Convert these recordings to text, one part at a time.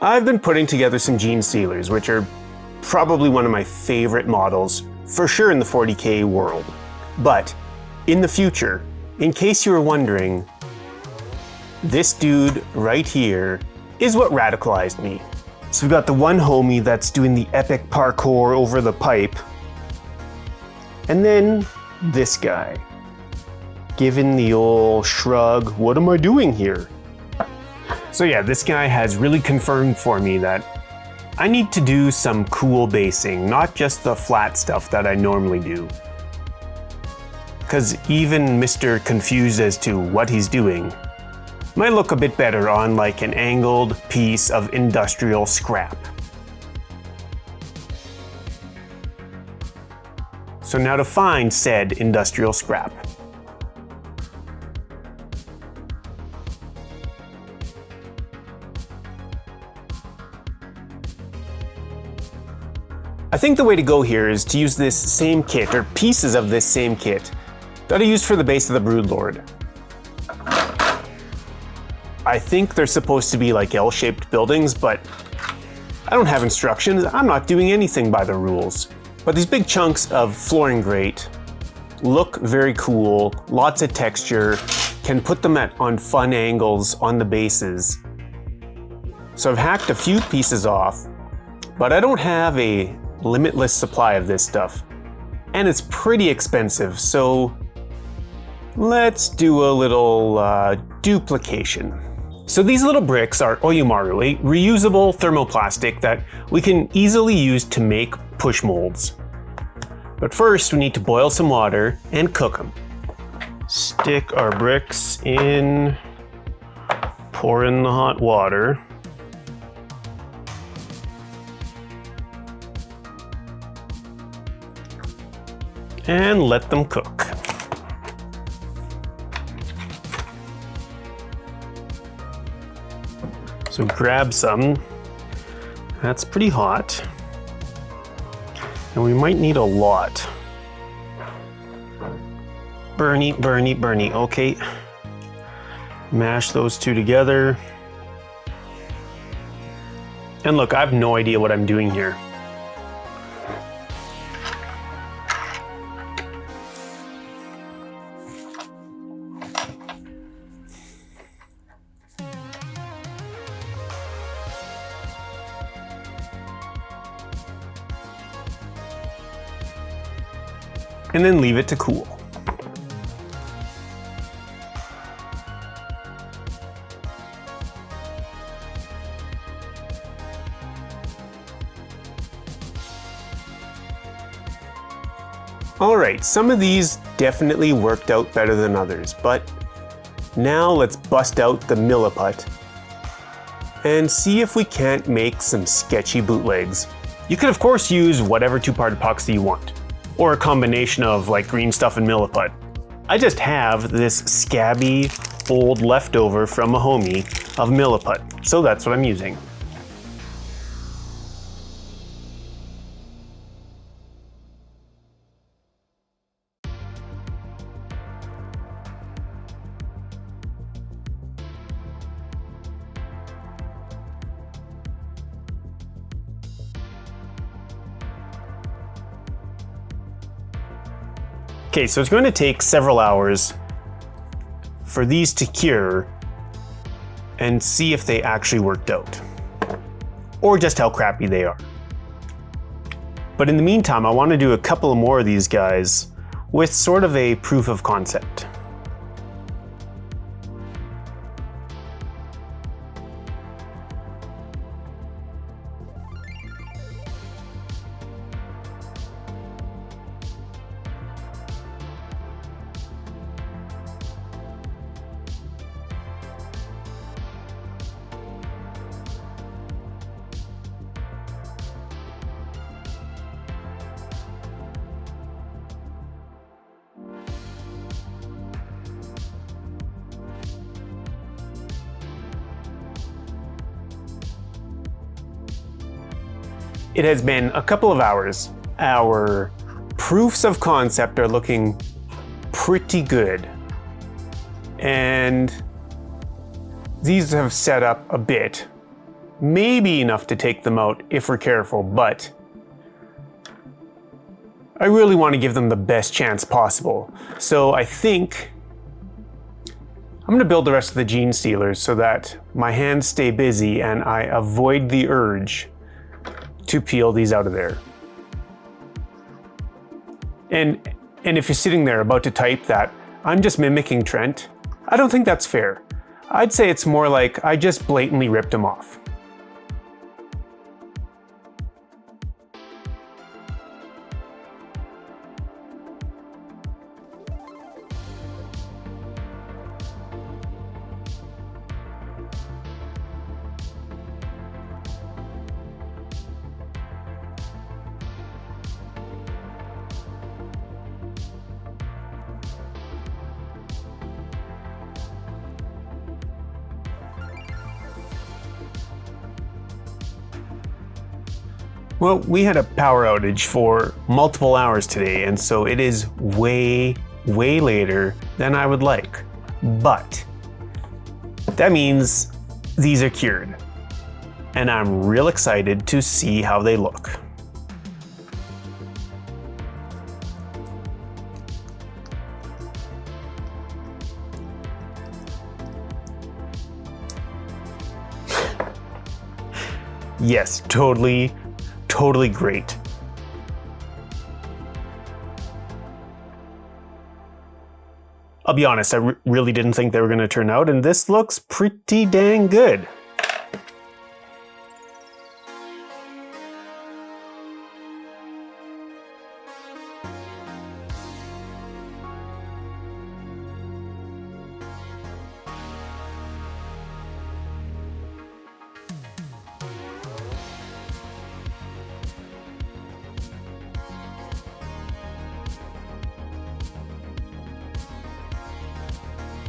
I've been putting together some gene sealers, which are probably one of my favorite models, for sure in the 40K world. But in the future, in case you were wondering, this dude right here is what radicalized me. So we've got the one homie that's doing the epic parkour over the pipe, and then this guy, giving the old shrug, what am I doing here? So yeah, this guy has really confirmed for me that I need to do some cool basing, not just the flat stuff that I normally do. Because even Mr. Confused as to what he's doing might look a bit better on like an angled piece of industrial scrap. So now to find said industrial scrap. I think the way to go here is to use this same kit, or pieces of this same kit, that I used for the base of the Broodlord. I think they're supposed to be like L-shaped buildings, but I don't have instructions. I'm not doing anything by the rules. But these big chunks of flooring grate look very cool, lots of texture, can put them on fun angles on the bases. So I've hacked a few pieces off, but I don't have a limitless supply of this stuff. And it's pretty expensive, so let's do a little duplication. So these little bricks are Oyumaru, a reusable thermoplastic that we can easily use to make push molds. But first we need to boil some water and cook them. Stick our bricks in, pour in the hot water. And let them cook. So grab some. That's pretty hot. And we might need a lot. Bernie, Bernie, Bernie. Okay. Mash those two together. And look, I have no idea what I'm doing here. And then leave it to cool. Alright, some of these definitely worked out better than others, but now let's bust out the Milliput and see if we can't make some sketchy bootlegs. You could of course use whatever two-part epoxy you want, or a combination of like green stuff and Milliput. I just have this scabby old leftover from a homie of Milliput, so that's what I'm using. Okay, so it's going to take several hours for these to cure and see if they actually worked out, or just how crappy they are. But in the meantime, I want to do a couple more of these guys with sort of a proof of concept. It has been a couple of hours. Our proofs of concept are looking pretty good. And these have set up a bit. maybe enough to take them out if we're careful, but I really want to give them the best chance possible. So I think I'm going to build the rest of the gene stealers so that my hands stay busy and I avoid the urge to peel these out of there. And if you're sitting there about to type that I'm just mimicking Trent, I don't think that's fair. I'd say it's more like I just blatantly ripped him off. Well, we had a power outage for multiple hours today, and so it is way later than I would like. But that means these are cured, and I'm real excited to see how they look. Yes, totally great. I'll be honest, I really didn't think they were going to turn out, and this looks pretty dang good.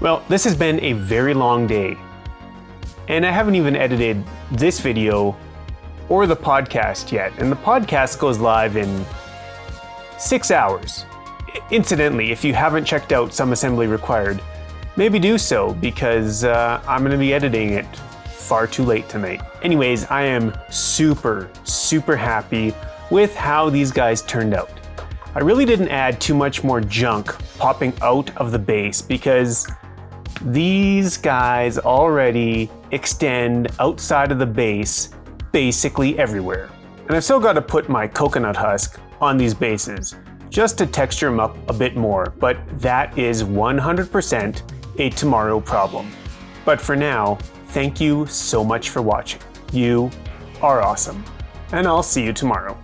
Well, this has been a very long day, and I haven't even edited this video or the podcast yet, and the podcast goes live in 6 hours. Incidentally, if you haven't checked out Some Assembly Required, maybe do so, because I'm going to be editing it far too late tonight. Anyways, I am super happy with how these guys turned out. I really didn't add too much more junk popping out of the base, because these guys already extend outside of the base basically everywhere. And I've still got to put my coconut husk on these bases just to texture them up a bit more, but that is 100% a tomorrow problem. But for now, thank you so much for watching. You are awesome, and I'll see you tomorrow.